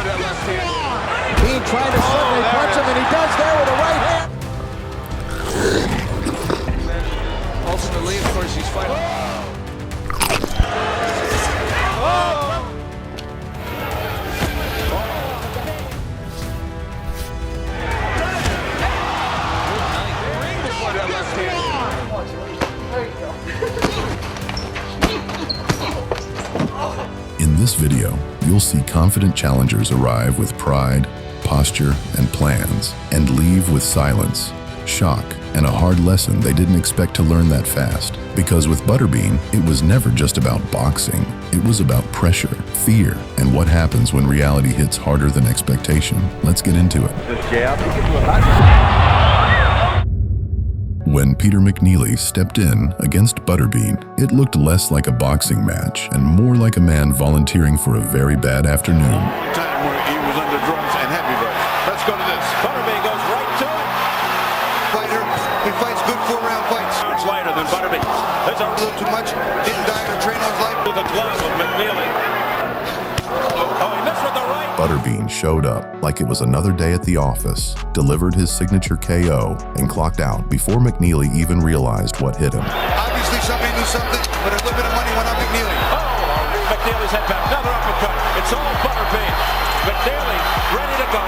by that left hand. Bean trying to suddenly punch him, and he does there with a right hand. And then ultimately, of course, he's fighting. In this video, you'll see confident challengers arrive with pride, posture, and plans, and leave with silence, shock, and a hard lesson they didn't expect to learn that fast. Because with Butterbean, it was never just about boxing. It was about pressure, fear, and what happens when reality hits harder than expectation. Let's get into it. When Peter McNeely stepped in against Butterbean, it looked less like a boxing match and more like a man volunteering for a very bad afternoon. Time where he was under drugs and heavy drugs. Let's go to this. Butterbean goes right to it. Fighter, he fights good 4-round fights. It's lighter than Butterbean. There's a little too much. Didn't die in a train on his life. To the glove of McNeely. Oh, he missed with the right. Butterbean showed up like it was another day at the office, delivered his signature KO, and clocked out before McNeely even realized what hit him. Obviously somebody knew something, but a little bit of money went on McNeely. Oh, McNeely's head back. Another uppercut. It's all Butterbean. McNeely ready to go.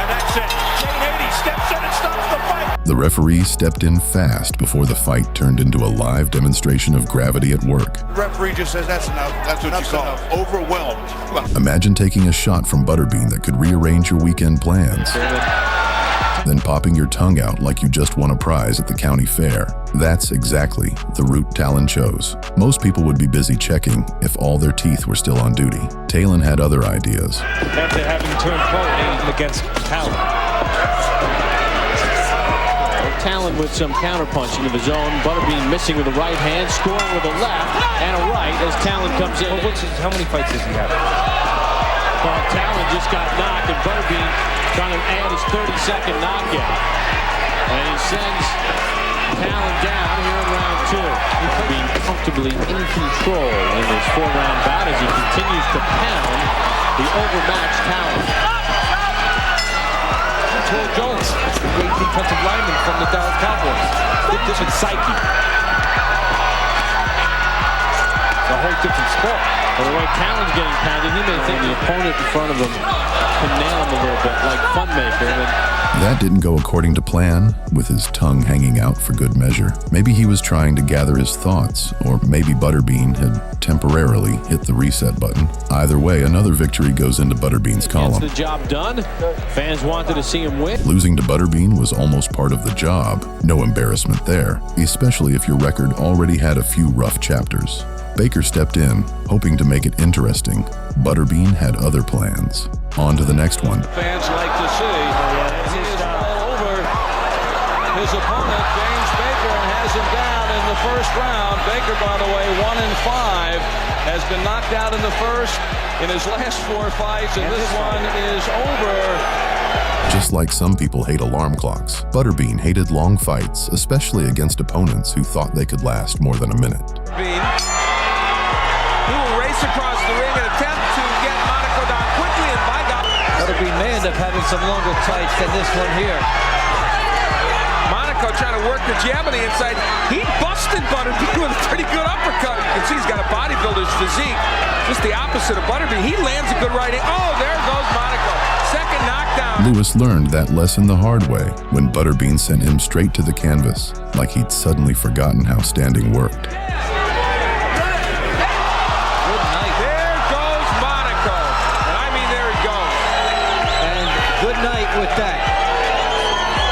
And that's it. Jegen 80 steps in and stops the fight. The referee stepped in fast before the fight turned into a live demonstration of gravity at work. The referee just says that's enough. That's what you call overwhelmed. Imagine taking a shot from Butterbean that could rearrange your weekend plans. Then popping your tongue out like you just won a prize at the county fair. That's exactly the route Talon chose. Most people would be busy checking if all their teeth were still on duty. Talon had other ideas. After having turned pro against Talon. Talon with some counterpunching of his own. Butterbean missing with the right hand, scoring with a left and a right as Talon comes in. How many fights does he have? Well, Talon just got knocked, and Butterbean trying to add his 32nd knockout. And he sends Talon down here in round 2. Being comfortably in control in this 4-round bout as he continues to pound the overmatched Talon. Joel Jones, the great defensive lineman from the Dallas Cowboys. Big different psyche. It's a whole different sport. Well, the way Talon's getting pounded, he may think the opponent in front of him can nail him a little bit, like Funmaker. That didn't go according to plan, with his tongue hanging out for good measure. Maybe he was trying to gather his thoughts, or maybe Butterbean had temporarily hit the reset button. Either way, another victory goes into Butterbean's column. Gets the job done. Fans wanted to see him win. Losing to Butterbean was almost part of the job. No embarrassment there, especially if your record already had a few rough chapters. Baker stepped in, hoping to make it interesting. Butterbean had other plans. On to the next one. Fans like to see. He is all over his opponent, James Baker, and has him down in the first round. Baker, by the way, 1-5, has been knocked out in the first in his last 4 fights, and this one is over. Just like some people hate alarm clocks, Butterbean hated long fights, especially against opponents who thought they could last more than a minute. He will race across the ring and attempt to get Monaco down quickly, and by God, Butterbean may end up having some longer fights than this one here. Monaco trying to work the jab on the inside. He busted Butterbean with a pretty good uppercut. You can see he's got a bodybuilder's physique. Just the opposite of Butterbean. He lands a good right hand. Oh, there goes Monaco. Second knockdown. Lewis learned that lesson the hard way when Butterbean sent him straight to the canvas, like he'd suddenly forgotten how standing worked. With that.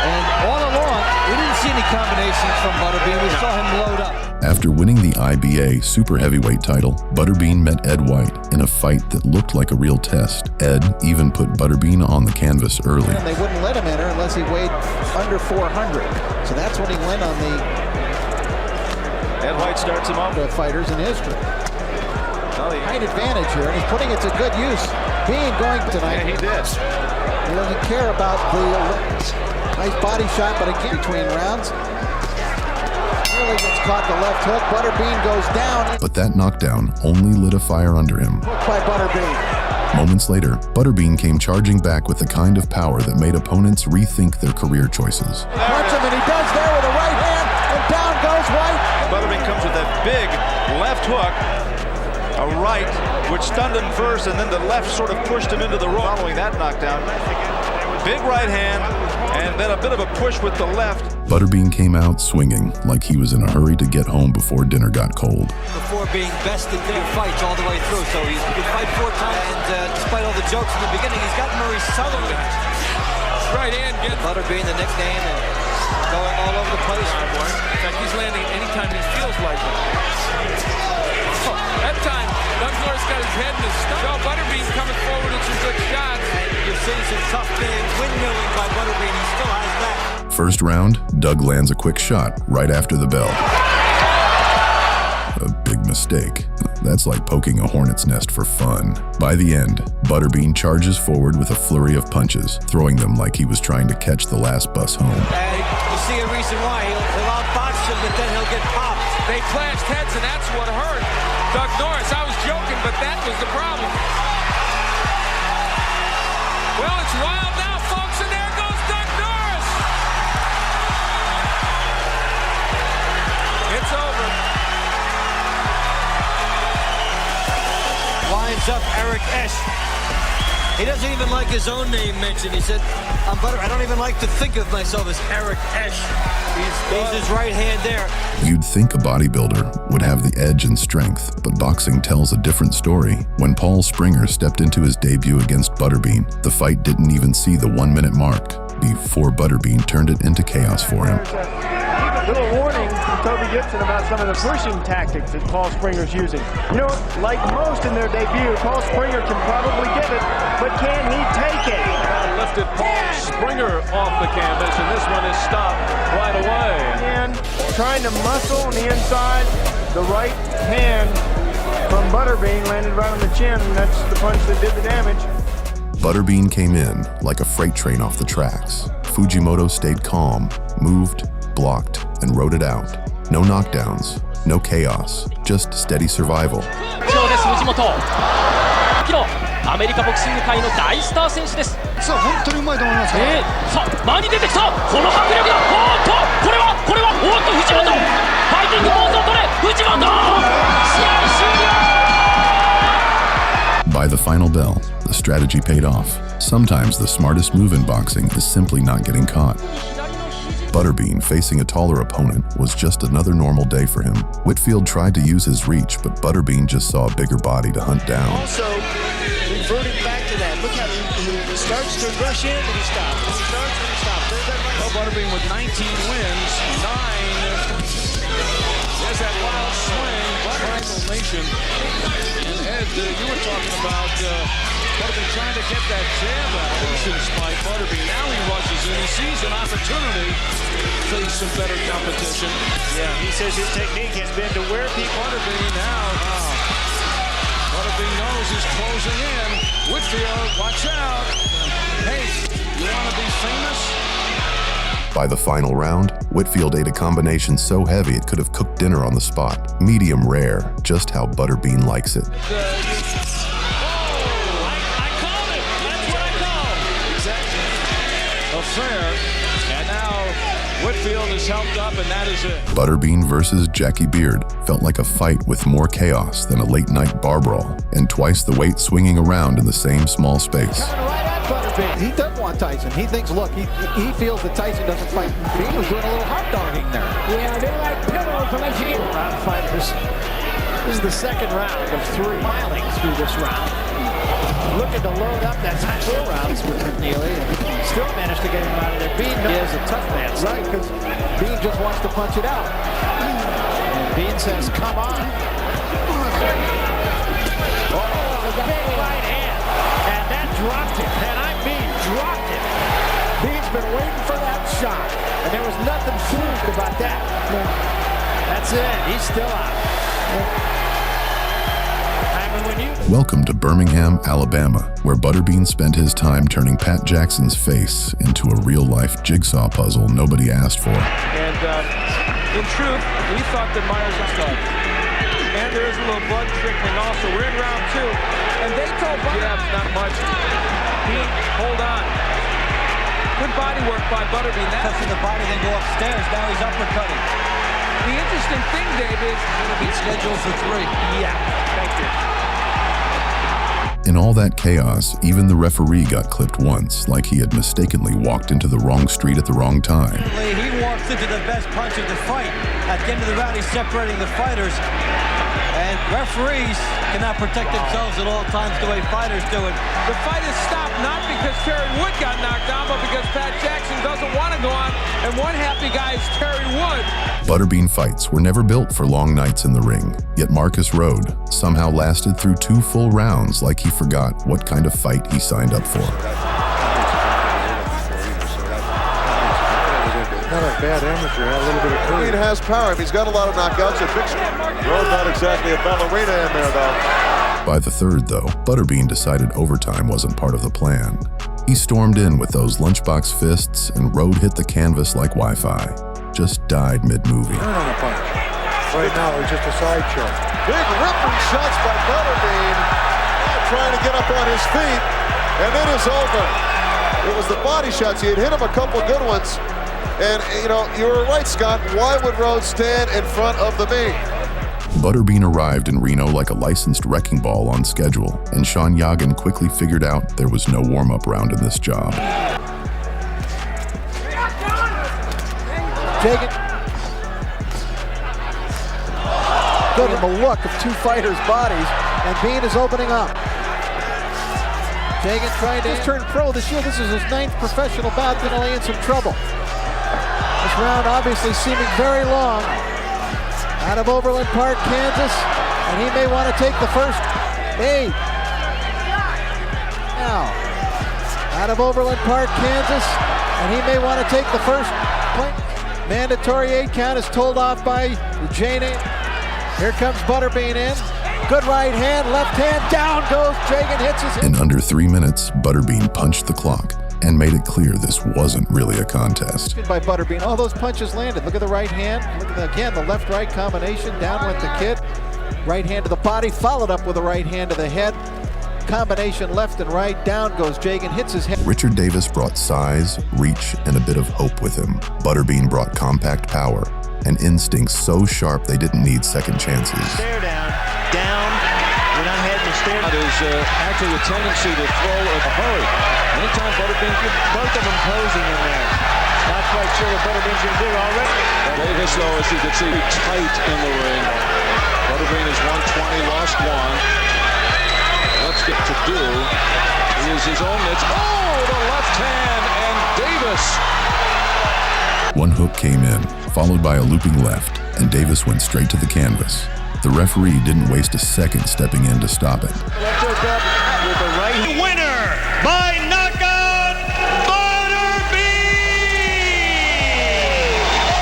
And all along, we didn't see any combinations from Butterbean. We saw him load up. After winning the IBA super heavyweight title, Butterbean met Ed White in a fight that looked like a real test. Ed even put Butterbean on the canvas early. And they wouldn't let him enter unless he weighed under 400. So that's when he went on the Ed White starts him off. The fighters in history. Height advantage here, and he's putting it to good use. Being going tonight. Yeah, he did. He doesn't care about the nice body shot, but again, between rounds. Really gets caught the left hook. Butterbean goes down. But that knockdown only lit a fire under him. Hooked by Butterbean. Moments later, Butterbean came charging back with the kind of power that made opponents rethink their career choices. Punch him, and he does there with a right hand, and down goes White. Butterbean comes with that big left hook, a right, which stunned him first, and then the left sort of pushed him into the rope. Following that knockdown, big right hand, and then a bit of a push with the left. Butterbean came out swinging like he was in a hurry to get home before dinner got cold. Before being bested in fights all the way through, so he can fight 4 times, and despite all the jokes in the beginning, he's got Murray Sutherland. Right hand, get Butterbean, the nickname, and going all over the place. In fact, he's landing anytime he feels like it. Oh, that time, Doug Norris got his head in his stomach. So Butterbean coming forward with some good shots. And you're seeing some tough big windmilling by Butterbean. He still has that. First round, Doug lands a quick shot right after the bell. A big mistake. That's like poking a hornet's nest for fun. By the end, Butterbean charges forward with a flurry of punches, throwing them like he was trying to catch the last bus home. And you see a reason why. He'll outbox him, but then he'll get popped. They clashed heads, and that's what hurt Doug Norris. I was joking, but that was the problem. Well, it's wild now, folks, and there goes Doug Norris. It's over. Lines up Eric Esch. He doesn't even like his own name mentioned. He said, I don't even like to think of myself as Eric Esch. He's his right hand there. You'd think a bodybuilder would have the edge and strength, but boxing tells a different story. When Paul Springer stepped into his debut against Butterbean, the fight didn't even see the 1-minute mark before Butterbean turned it into chaos for him. A little warning from Toby Gibson about some of the pushing tactics that Paul Springer's using. You know, like most in their debut, Paul Springer can probably give it, but can he take it? Lifted Paul Springer off the canvas, and this one is stopped right away. And trying to muscle on the inside, the right hand from Butterbean landed right on the chin, and that's the punch that did the damage. Butterbean came in like a freight train off the tracks. Fujimoto stayed calm, moved, blocked, and rode it out. No knockdowns, no chaos, just steady survival. アメリカボクシング界の大スター選手です。さあ本当にうまいと思いますから。さあ前に出てきた。この迫力だ。これは藤本。ファイティングポーズを取れ藤本。試合終了。 By the final bell, the strategy paid off. Sometimes the smartest move in boxing is simply not getting caught. Butterbean facing a taller opponent was just another normal day for him. Whitfield tried to use his reach, but Butterbean just saw a bigger body to hunt down. Also, reverting back to that. Look how he starts to rush in, and he stops. And he starts and he stops. There's that right. Well, Butterbean with 19 wins, 9. There's that wild swing, Triangle Nation. And Ed, you were talking about Butterbean trying to get that jab out of patience by Butterbean. Now he rushes in. He sees an opportunity to face some better competition. Yeah, he says his technique has been to wear people. Butterbean now. Butterbean knows he's closing in. Whitfield, watch out. Hey, you want to be famous? By the final round, Whitfield ate a combination so heavy it could have cooked dinner on the spot. Medium rare, just how Butterbean likes it. Affair, and now Whitfield is helped up, and that is it. Butterbean versus Jackie Beard felt like a fight with more chaos than a late-night bar brawl, and twice the weight swinging around in the same small space. Coming right at Butterbean. He doesn't want Tyson. He thinks, look, he feels that Tyson doesn't fight. Bean was doing a little hot dogging there. Yeah, they're like pillows for Michigan. Round fighters. This is the second round of 3 miling through this round. Looking to load up that 4 rounds with McNeely, and still managed to get him out of there. Bean is a tough man, Right, because Bean just wants to punch it out. and Bean says, "Come on." Oh, big right hand, and that dropped him. And I mean, dropped him. Bean's been waiting for that shot, and there was nothing fluke about that. That's it. He's still out. Welcome to Birmingham, Alabama, where Butterbean spent his time turning Pat Jackson's face into a real-life jigsaw puzzle nobody asked for. And in truth, we thought that Miles was done. And there is a little blood trickling also. We're in round 2. And they told Butterbean, not much. Pete, hold on. Good body work by Butterbean. Touching the body, then go upstairs. Now he's uppercutting. The interesting thing, Dave, is going to be scheduled for 3. Yeah, thank you. In all that chaos, even the referee got clipped once, like he had mistakenly walked into the wrong street at the wrong time. He walks into the best punch of the fight. At the end of the round, he's separating the fighters. And referees cannot protect themselves at all times the way fighters do it. The fight is stopped not because Terry Wood got knocked down, but because Pat Jackson doesn't want to go on, and one happy guy is Terry Wood. Butterbean fights were never built for long nights in the ring, yet Marcus Rhode somehow lasted through 2 full rounds like he forgot what kind of fight he signed up for. Not a bad amateur, a little bit of Kerry. He has power. He's got a lot of knockouts. Rhode's not exactly a ballerina in there, though. By the 3rd, though, Butterbean decided overtime wasn't part of the plan. He stormed in with those lunchbox fists, and Rhode hit the canvas like Wi-Fi. Just died mid-movie. Turn on a punch. Right now, it's just a sideshow. Big ripping shots by Butterbean. Trying to get up on his feet, and it is over. It was the body shots. He had hit him a couple good ones. And, you know, you were right, Scott. Why would Rhode stand in front of the main? Butterbean arrived in Reno like a licensed wrecking ball on schedule, and Sean Jegen quickly figured out there was no warm-up round in this job. Jegen. Good in the look of 2 fighters' bodies, and Bean is opening up. Jegen trying to turn pro this year. This is his 9th professional bout, gonna lay in some trouble. This round obviously seeming very long. Out of Overland Park, Kansas, and he may want to take the first 8. Now, out of Overland Park, Kansas, and he may want to take the first point. Mandatory 8 count is told off by Jegen. Here comes Butterbean in. Good right hand, left hand, down goes Jegen, hits his head. In under 3 minutes, Butterbean punched the clock and made it clear this wasn't really a contest. By Butterbean, all those punches landed. Look at the right hand. Look at again the left-right combination. Down went the kid. Right hand to the body, followed up with a right hand to the head. Combination left and right. Down goes Jegen, hits his head. Richard Davis brought size, reach, and a bit of hope with him. Butterbean brought compact power and instincts so sharp they didn't need second chances. Stare down, down. We're not heading to stare. There's actually a tendency to throw in a hurry. Anytime Butterbean, both of them posing in there. Not quite sure what Butterbean's going to do already. Davis, though, as you can see, tight in the ring. Butterbean is 120, lost 1. Let's get to do is his own mitts. Oh, the left hand, and Davis. One hook came in, followed by a looping left, and Davis went straight to the canvas. The referee didn't waste a second stepping in to stop it. Left hook up with the right. Winner by knockout,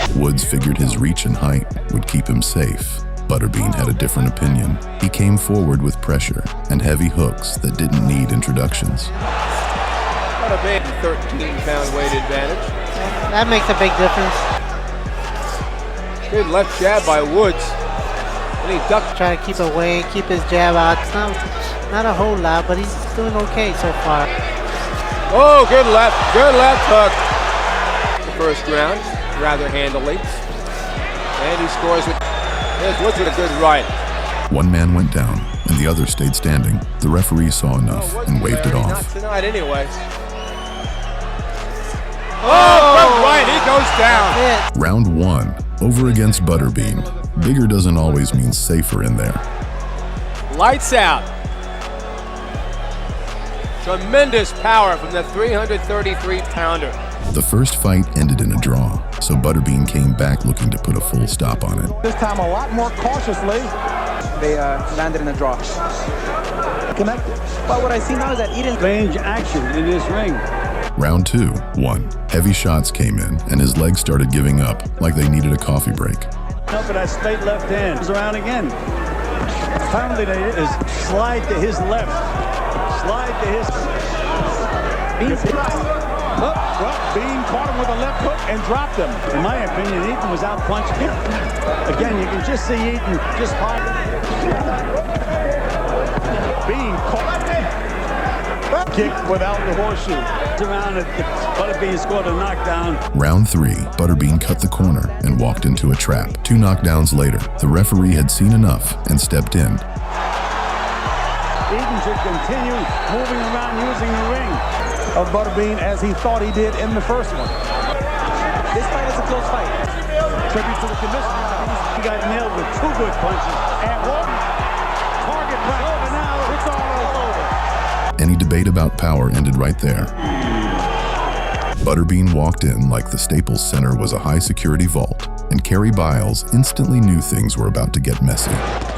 Butterbean! Woods figured his reach and height would keep him safe. Butterbean had a different opinion. He came forward with pressure and heavy hooks that didn't need introductions. Butterbean, 13-pound weight advantage. That makes a big difference. Good left jab by Woods. And he ducked. Try to keep away, keep his jab out. It's not a whole lot, but he's doing okay so far. Oh, good left hook. The first round, rather handily. And he scores with, there's Woods with a good right. One man went down, and the other stayed standing. The referee saw enough and waved it off. Not tonight anyway. Oh, good right, he goes down. Round 1, over against Butterbean. Bigger doesn't always mean safer in there. Lights out. Tremendous power from the 333-pounder. The first fight ended in a draw, so Butterbean came back looking to put a full stop on it. This time a lot more cautiously. They landed in a draw. Connected. But what I see now is that Eaton range action in this ring. Round 2, 1. Heavy shots came in, and his legs started giving up, like they needed a coffee break. Up at that straight left hand. Goes around again. Finally, is slide to his left. Slide to his. Up, Bean caught him with a left hook and dropped him. In my opinion, Eaton was outpunched here. Again, you can just see Eaton just high. Bean caught kick without the horseshoe. Around it, Butterbean scored a knockdown. Round 3, Butterbean cut the corner and walked into a trap. 2 knockdowns later, the referee had seen enough and stepped in. Eaton should continue moving around using the ring of Butterbean as he thought he did in the first one. This fight is a close fight. Tribute to the commissioner. He got nailed with 2 good punches and 1 target practice. Now it's all over. Any debate about power ended right there. Butterbean walked in like the Staples Center was a high-security vault, and Kerry Biles instantly knew things were about to get messy.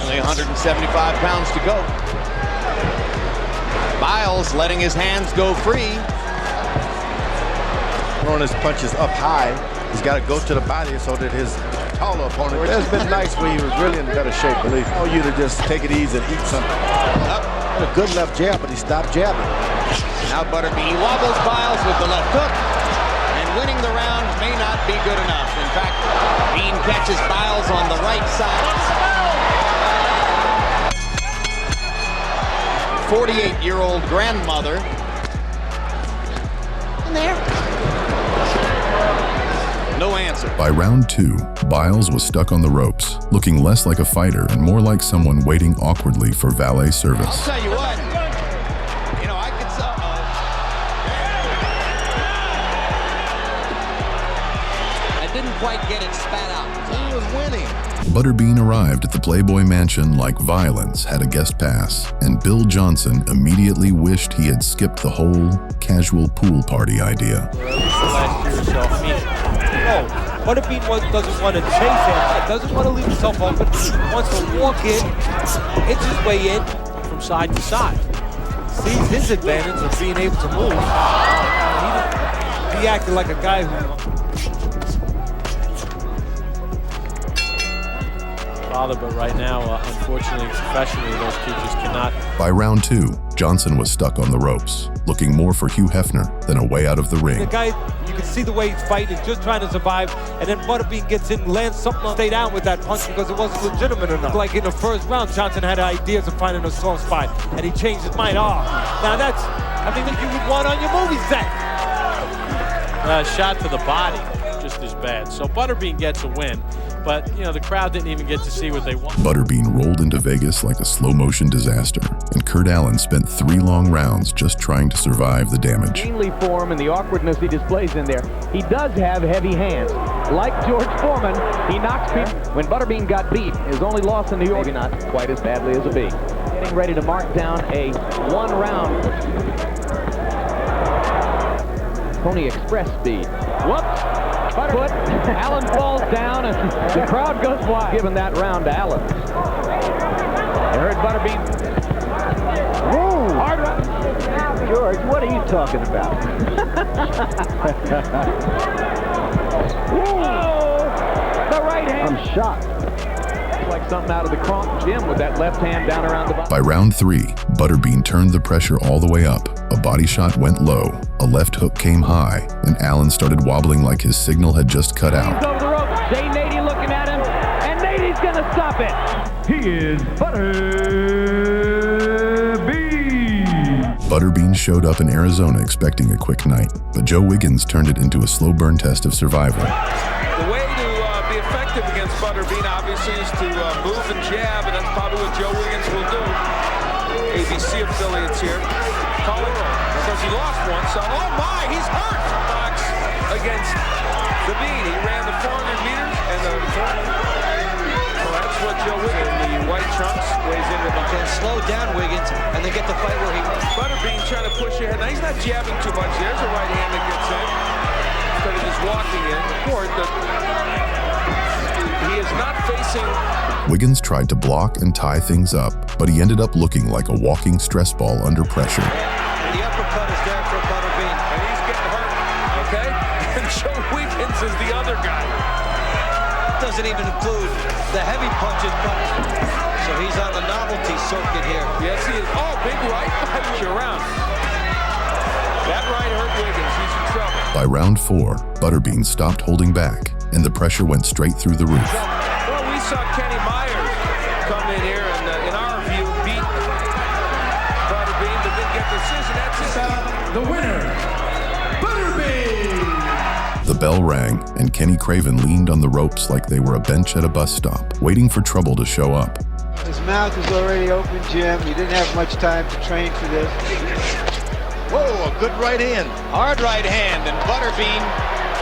Only 175 pounds to go. Biles letting his hands go free. Throwing his punches up high. He's got to go to the body so that his taller opponent. It's been nice when he was really in better shape, believe me. I want you to just take it easy and eat something. A good left jab, but he stopped jabbing. Now Butterbean wobbles Biles with the left hook, and winning the round may not be good enough. In fact, Bean catches Biles on the right side. 48-year-old grandmother. In there. No answer. By round 2, Biles was stuck on the ropes, looking less like a fighter and more like someone waiting awkwardly for valet service. I'll tell you what, you know, I could I didn't quite get it spat out. He was winning. Butterbean arrived at the Playboy Mansion like violence had a guest pass, and Bill Johnson immediately wished he had skipped the whole casual pool party idea. Last year or so. I mean, no, Butterbean doesn't want to chase him, doesn't want to leave himself open, wants to walk in, inch his way in from side to side. Sees his advantage of being able to move. He acted like a guy who... But right now, unfortunately, professionally, those two just cannot. By round 2, Johnson was stuck on the ropes, looking more for Hugh Hefner than a way out of the ring. The guy, you can see the way he's fighting, just trying to survive, and then Butterbean gets in, lands something, stay down with that punch because it wasn't legitimate enough. Like in the first round, Johnson had ideas of finding a soft spot, and he changed his mind. Oh, now that's, I mean, that you would want on your movie set. Shot to the body, just as bad. So Butterbean gets a win. But, you know, the crowd didn't even get to see what they want. Butterbean rolled into Vegas like a slow-motion disaster, and Kurt Allen spent 3 long rounds just trying to survive the damage. Mainly for him and the awkwardness he displays in there. He does have heavy hands. Like George Foreman, he knocks people. When Butterbean got beat, his only loss in New York, maybe not quite as badly as a B. Getting ready to mark down a 1-round Pony Express speed. Whoops! Foot. Allen falls down and the crowd goes wild. Giving that round to Allen. You heard Butterbean. Woo! Hard round. George, what are you talking about? The right hand. I'm shocked. It's like something out of the Kronk gym with that left hand down around the bottom. By round 3, Butterbean turned the pressure all the way up. A body shot went low, a left hook came high, and Allen started wobbling like his signal had just cut out. He's over the rope. Jay Nady looking at him, and Nady's gonna stop it. He is Butterbean. Butterbean showed up in Arizona expecting a quick night, but Joe Wiggins turned it into a slow burn test of survival. The way to be effective against Butterbean, obviously, is to move and jab, and that's probably what Joe Wiggins will do. ABC affiliates here. Because he lost one, so oh my, he's hurt! Box against the Bean. He ran the 400 meters and the 400. So that's what Joe Wiggins in the white trunks weighs in with. Can slow down Wiggins and then get the fight where he. Butterbean trying to push ahead. Now he's not jabbing too much. There's a right hand that gets in instead of just walking in. He is not facing. Wiggins tried to block and tie things up, but he ended up looking like a walking stress ball under pressure. The uppercut is there for Butterbean. And he's getting hurt, okay? And Joe Wiggins is the other guy. Doesn't even include the heavy punches, so he's on the novelty circuit here. Yes, he is. Oh, big right punch around. That right hurt Wiggins. He's in trouble. By round 4, Butterbean stopped holding back, and the pressure went straight through the roof. Well, we saw Kenny Myers come in here and, in our view, beat Butterbean, but didn't get the decision. That's it. The winner, Butterbean! The bell rang, and Kenny Craven leaned on the ropes like they were a bench at a bus stop, waiting for trouble to show up. His mouth was already open, Jim. He didn't have much time to train for this. Whoa, a good right hand. Hard right hand, and Butterbean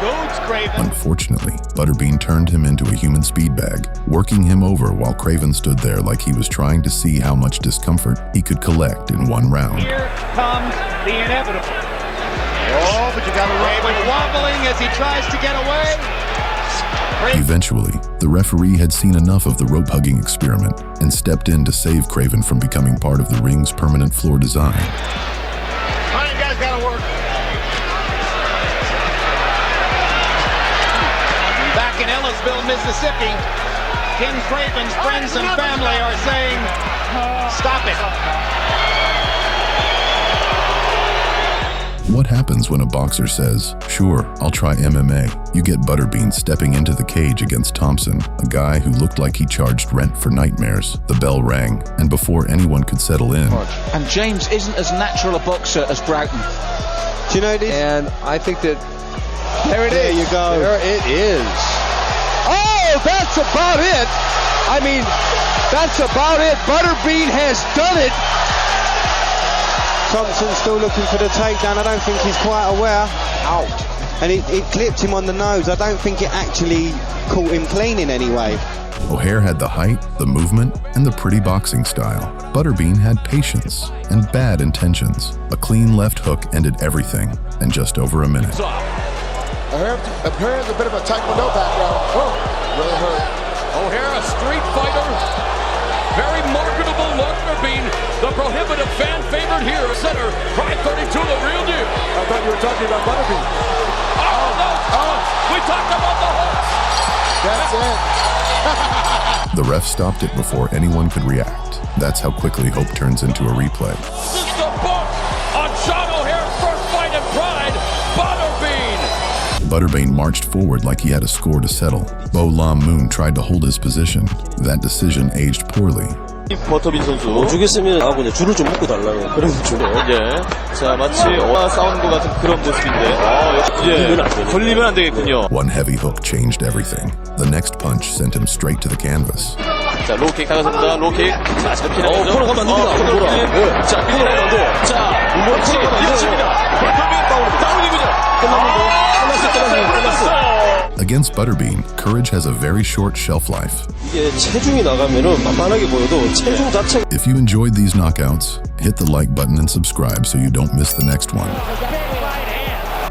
goads Craven. Unfortunately, Butterbean turned him into a human speed bag, working him over while Craven stood there like he was trying to see how much discomfort he could collect in one round. Here comes the inevitable. Oh, but you got Craven wobbling as he tries to get away. Eventually, the referee had seen enough of the rope-hugging experiment and stepped in to save Craven from becoming part of the ring's permanent floor design. All right, guys, gotta work. Back in Ellisville, Mississippi, Ken Craven's friends and family are saying, stop it. What happens when a boxer says, "Sure, I'll try MMA"? You get Butterbean stepping into the cage against Thompson, a guy who looked like he charged rent for nightmares. The bell rang, and before anyone could settle in... And James isn't as natural a boxer as Broughton. Do you know this? And I think that... There you go. There it is. Oh, that's about it. I mean, that's about it. Butterbean has done it. Thompson's still looking for the takedown. I don't think he's quite aware. Out. And it clipped him on the nose. I don't think it actually caught him clean in any way. O'Hare had the height, the movement, and the pretty boxing style. Butterbean had patience and bad intentions. A clean left hook ended everything in just over a minute. O'Hare has a bit of a taekwondo background. Oh, really hurt. O'Hare, a street fighter. Very marketable Butterbean, the prohibitive fan favorite here. Center, Pride 32, the real deal. I thought you were talking about Butterbean. Oh, no. We talked about the horse. That's it. The ref stopped it before anyone could react. That's how quickly hope turns into a replay. This is the book on Sean O'Hare's first fight in Pride, Butterbean. Butterbean marched forward like he had a score to settle. Bo Lam Moon tried to hold his position. That decision aged poorly. 버터빈 선수 주겠으면 하고 이제 줄을 좀 묶고 달라고 그런 줄. 예. 자 마치 싸우는 것 같은 그런 모습인데. 예. 걸리면 안 되겠군요. One heavy hook changed everything. The next punch sent him straight to the canvas. 자 로킥 나갔습니다. 로킥. 자 잡히는 거죠. 코너 가면 안 됩니다. 자 코너 가면 안 돼요. 자 그렇지. 뒤집니다. 버터빈 다운이군요. 끝났어. Against Butterbean, courage has a very short shelf life. 이게 체중이 나가면은 만만하게 보여도 체중 자체가. If you enjoyed these knockouts, hit the like button and subscribe so you don't miss the next one.